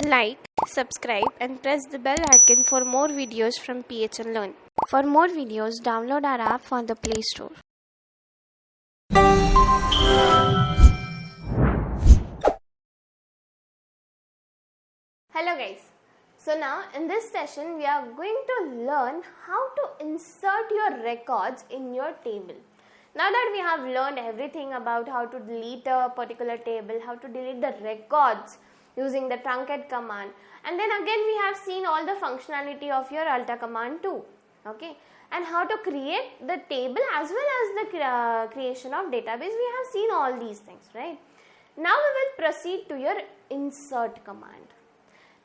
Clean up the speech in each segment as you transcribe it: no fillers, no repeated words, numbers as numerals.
Like, subscribe and press the bell icon for more videos from PHN Learn. For more videos, download our app from the Play Store. Hello guys. So now in this session we are going to learn how to insert your records in your table. Now that we have learned everything about how to delete a particular table, how to delete the records using the truncate command, and then again we have seen all the functionality of your alter command too, okay, and how to create the table as well as the creation of database. We have seen all these things, right? Now we will proceed to your insert command.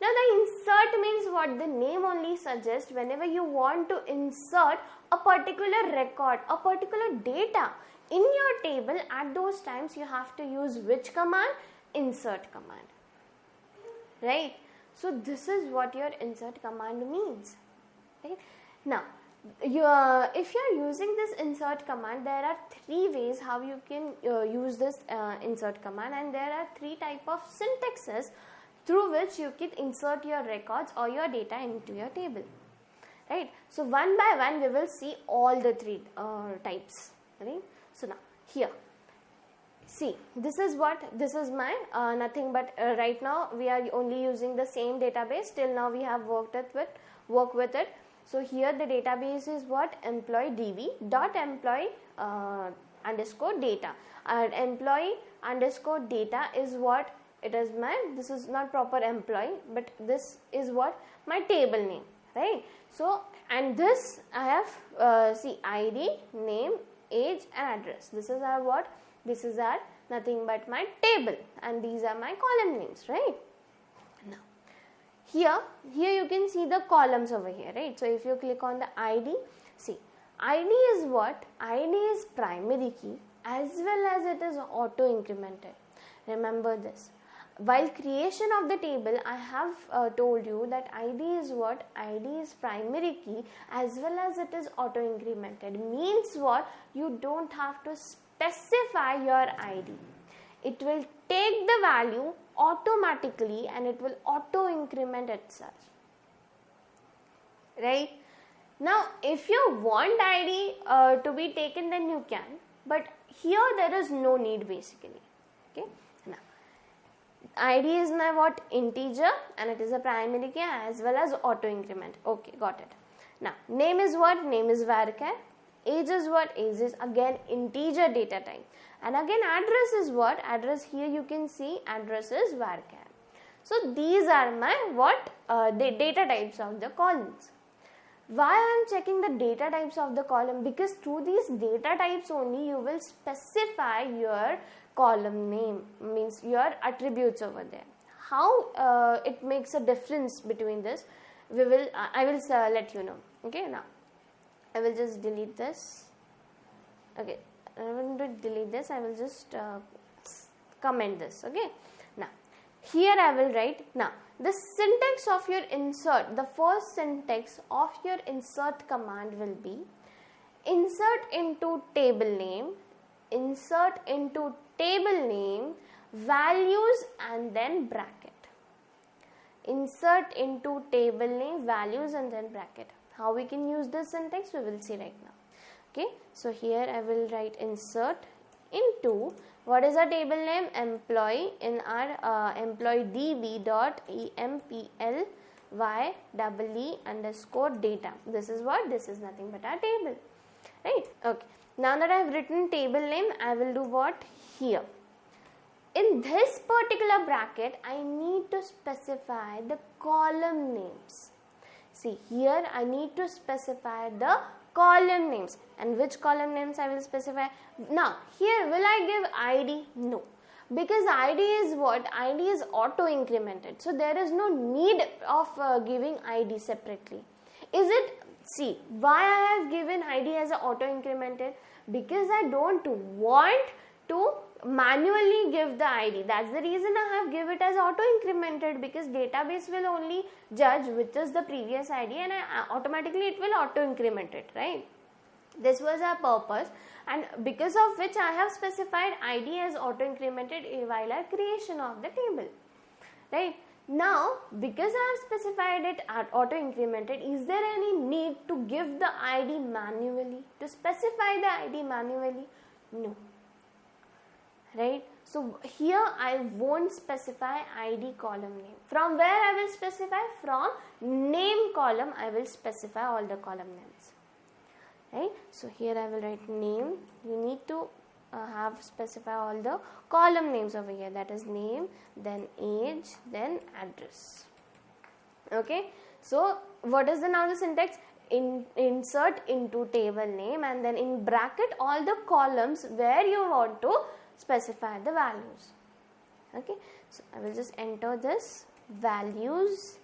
Now the insert means what the name only suggests. Whenever you want to insert a particular record, a particular data in your table, at those times you have to use which command? Insert command, right? So this is what your insert command means, right? Now if you are using this insert command, there are three ways how you can use this insert command, and there are three type of syntaxes through which you can insert your records or your data into your table, right? So one by one we will see all the three types, right? So now here, see, this is my nothing but right now we are only using the same database. Till now we have worked with it. So here the database is what? Employee db dot employee underscore data, and employee underscore data is what? It is this is not proper employee, but this is what? My table name, right? So, and this I have see, ID, name, age and address. This is our what? This is our nothing but my table, and these are my column names, right? Now here you can see the columns over here, right? So if you click on the ID, see, ID is what? ID is primary key as well as it is auto incremented. Remember this. While creation of the table, I have told you that ID is what? ID is primary key as well as it is auto incremented. Means what? You don't have to specify your ID. It will take the value automatically and it will auto increment itself, right? Now if you want ID to be taken, then you can, but here there is no need basically, okay? ID is my what? Integer, and it is a primary key as well as auto increment. Okay, got it. Now name is what? Name is varchar. Age is what? Age is again integer data type, and again address is what? Address, here you can see address is varchar. So these are my what? The data types of the columns. Why I am checking the data types of the column? Because through these data types only you will specify your column name, means your attributes over there. How it makes a difference between this, I will let you know. Okay, now I will just delete this. Okay, I will delete this. I will just comment this. Okay, now here I will write. Now the syntax of your insert, the first syntax of your insert command will be insert into table name, insert into table name, values and then bracket. Insert into table name, values and then bracket. How we can use this syntax we will see right now. Okay, so here I will write insert into, what is our table name? Employee, in our employee db dot employee underscore data. This is what? This is nothing but our table, right? Okay, now that I have written table name, I will do what? Here in this particular bracket I need to specify the column names. See, here I need to specify the column names, and which column names I will specify. Now here will I give ID? No, because ID is what? ID is auto incremented, so there is no need of giving ID separately. Is it? See, why I have given ID as a auto incremented? Because I don't want to manually give the ID. That's the reason I have give it as auto incremented, because database will only judge which is the previous ID and automatically it will auto increment it, right? This was our purpose, and because of which I have specified ID as auto incremented while our creation of the table, right? Now, because I have specified it at auto incremented, is there any need to give the ID manually, to specify the ID manually? No. Right? So here I won't specify ID column name. From where I will specify? From name column I will specify all the column names. Right? So here I will write name. You need to have specify all the column names over here, that is name, then age, then address. Okay, so what is now the syntax? Insert into table name and then in bracket all the columns where you want to specify the values. Okay, so I will just enter this values.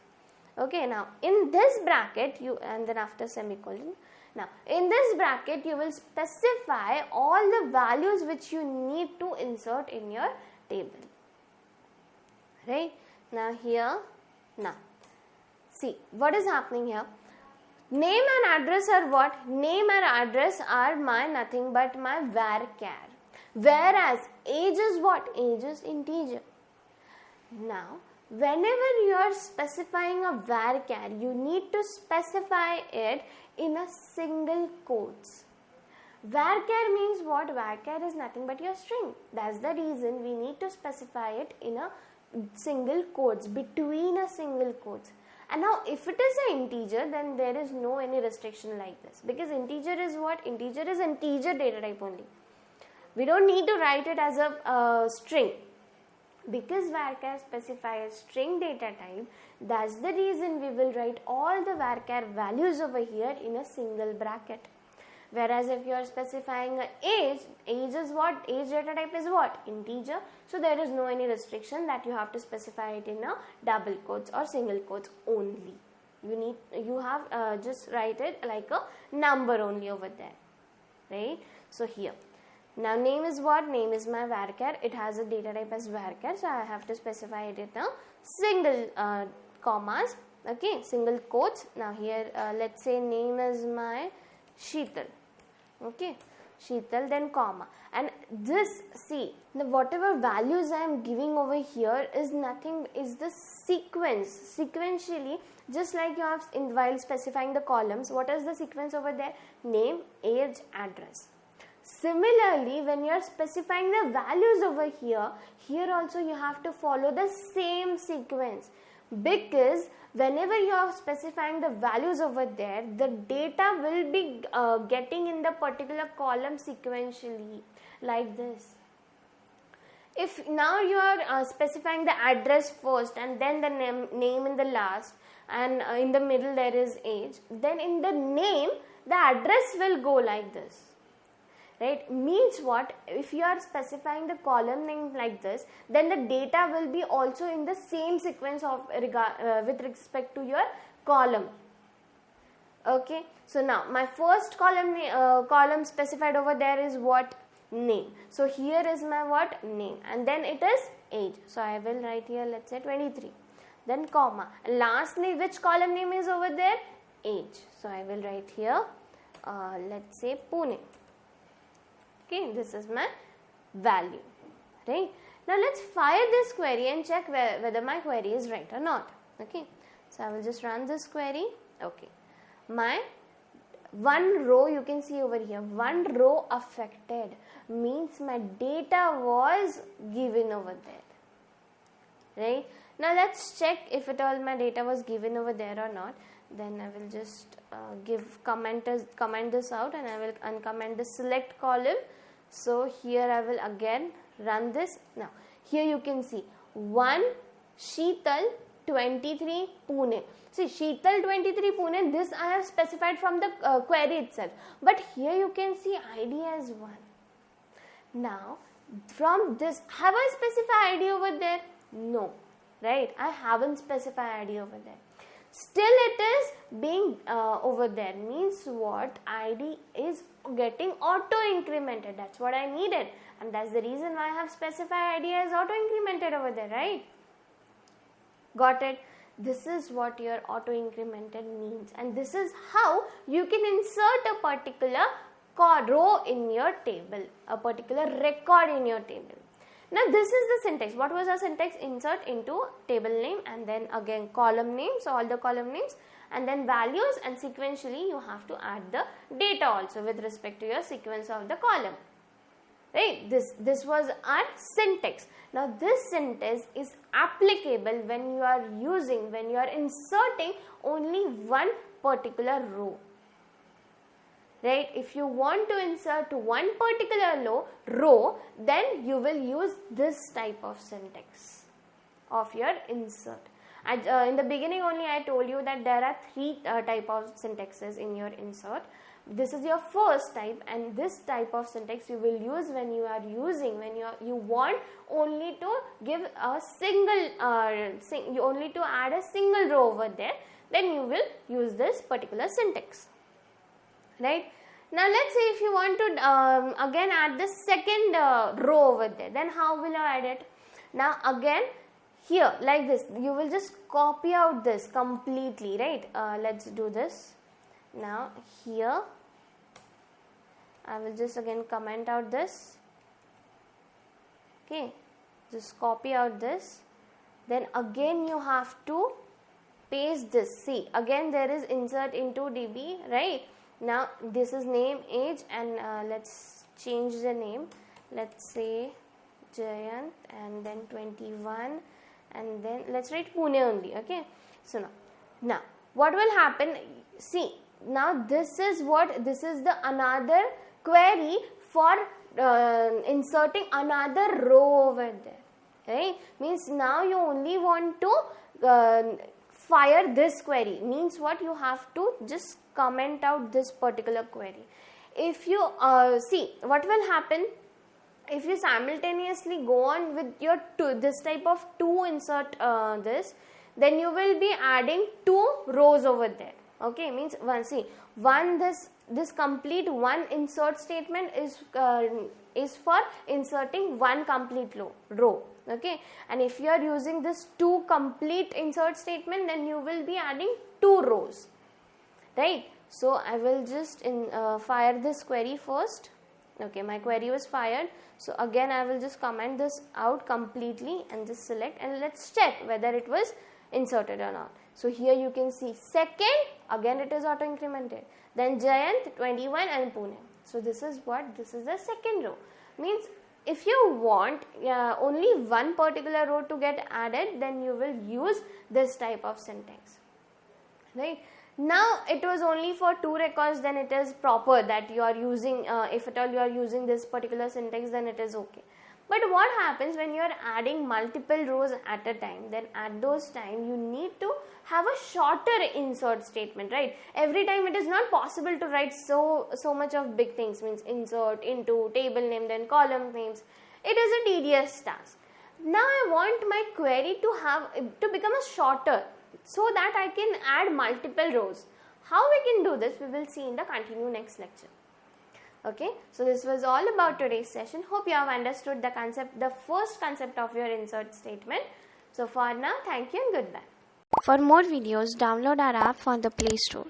Okay, now in this bracket you, and then after semicolon, now in this bracket you will specify all the values which you need to insert in your table. Right? Now here, now see what is happening here. Name and address are what? Name and address are my nothing but my varchar. Whereas age is what? Age is integer. Now whenever you are specifying a varchar, you need to specify it in a single quotes. Varchar means what? Varchar is nothing but your string. That's the reason we need to specify it in a single quotes, between a single quotes. And now if it is an integer, then there is no any restriction like this, because integer is what? Integer is integer data type only. We don't need to write it as a string. Because varchar specifies string data type, that's the reason we will write all the varchar values over here in a single bracket. Whereas if you are specifying a age is what? Age data type is what? Integer. So there is no any restriction that you have to specify it in a double quotes or single quotes only. You have just write it like a number only over there. Right? So here. Now name is what? Name is my varchar. It has a data type as varchar, so I have to specify it in a single commas. Okay, single quotes. Now here let's say name is my Sheetal. Okay, Sheetal, then comma. And this, see, the whatever values I am giving over here is nothing, is the sequence. Sequentially, just like you have in while specifying the columns, what is the sequence over there? Name, age, address. Similarly, when you are specifying the values over here, here also you have to follow the same sequence, because whenever you are specifying the values over there, the data will be getting in the particular column sequentially like this. If now you are specifying the address first and then the name in the last, and in the middle there is age, then in the name the address will go like this. Right? Means what? If you are specifying the column name like this, then the data will be also in the same sequence of with respect to your column. Okay. So now my first column specified over there is what? Name. So here is my what? Name, and then it is age. So I will write here, let's say 23. Then comma. And lastly, which column name is over there? Age. So I will write here, let's say Pune. Okay, this is my value, right? Now let's fire this query and check whether my query is right or not. Okay, so I will just run this query. Okay, my one row, you can see over here, one row affected means my data was given over there, right? Now let's check if at all my data was given over there or not. Then I will just comment this out, and I will uncomment the select column. So here I will again run this. Now here you can see 1 Sheetal 23 Pune. See, Sheetal 23 Pune, this I have specified from the query itself, but here you can see ID as 1. Now from this, have I specified ID over there? No, right? I haven't specified ID over there. Still it is being over there, means what? ID is getting auto incremented. That's what I needed, and that's the reason why I have specified ID as auto incremented over there, right? Got it? This is what your auto incremented means, and this is how you can insert a particular row in your table, a particular record in your table. Now this is the syntax. What was our syntax? Insert into table name and then again column names, all the column names, and then values, and sequentially you have to add the data also with respect to your sequence of the column. Right? This was our syntax. Now this syntax is applicable when you are inserting only one particular row. Right? If you want to insert one particular row, then you will use this type of syntax of your insert. In the beginning only I told you that there are three type of syntaxes in your insert. This is your first type, and this type of syntax you will use when you want only to give a single you only to add a single row over there, then you will use this particular syntax. Right? Now let's say if you want to again add the second row over there, then how will you add it? Now again here like this, you will just copy out this completely, right? Let's do this. Now here I will just again comment out this. Okay, just copy out this. Then again you have to paste this. See, again there is insert into DB, right? Now this is name, age, and let's change the name. Let's say Jayant, and then 21, and then let's write Pune only. Okay, so now what will happen? See, now this is the another query for inserting another row over there. Right? Means now you only want to fire this query. Means what? You have to just comment out this particular query. If you see what will happen, if you simultaneously go on with your this type of two insert this, then you will be adding two rows over there. Okay, means this complete one insert statement is for inserting one complete row. Okay, and if you are using this two complete insert statement, then you will be adding two rows. Right? So I will just fire this query first. Okay, my query was fired. So again I will just comment this out completely and just select, and let's check whether it was inserted or not. So here you can see second, again it is auto incremented. Then Jayant, 21, and Pune. So this is the second row. Means if you want only one particular row to get added, then you will use this type of syntax. Right? Now it was only for two records, then it is proper that you are using, if at all you are using this particular syntax, then it is okay. But what happens when you are adding multiple rows at a time? Then at those time you need to have a shorter insert statement, right? Every time it is not possible to write so much of big things, means insert, into, table name, then column names. It is a tedious task. Now I want my query to become a shorter, so that I can add multiple rows. How we can do this, we will see in the next lecture. Okay, so this was all about today's session. Hope you have understood the first concept of your insert statement. So for now, thank you and goodbye. For more videos, download our app from the Play Store.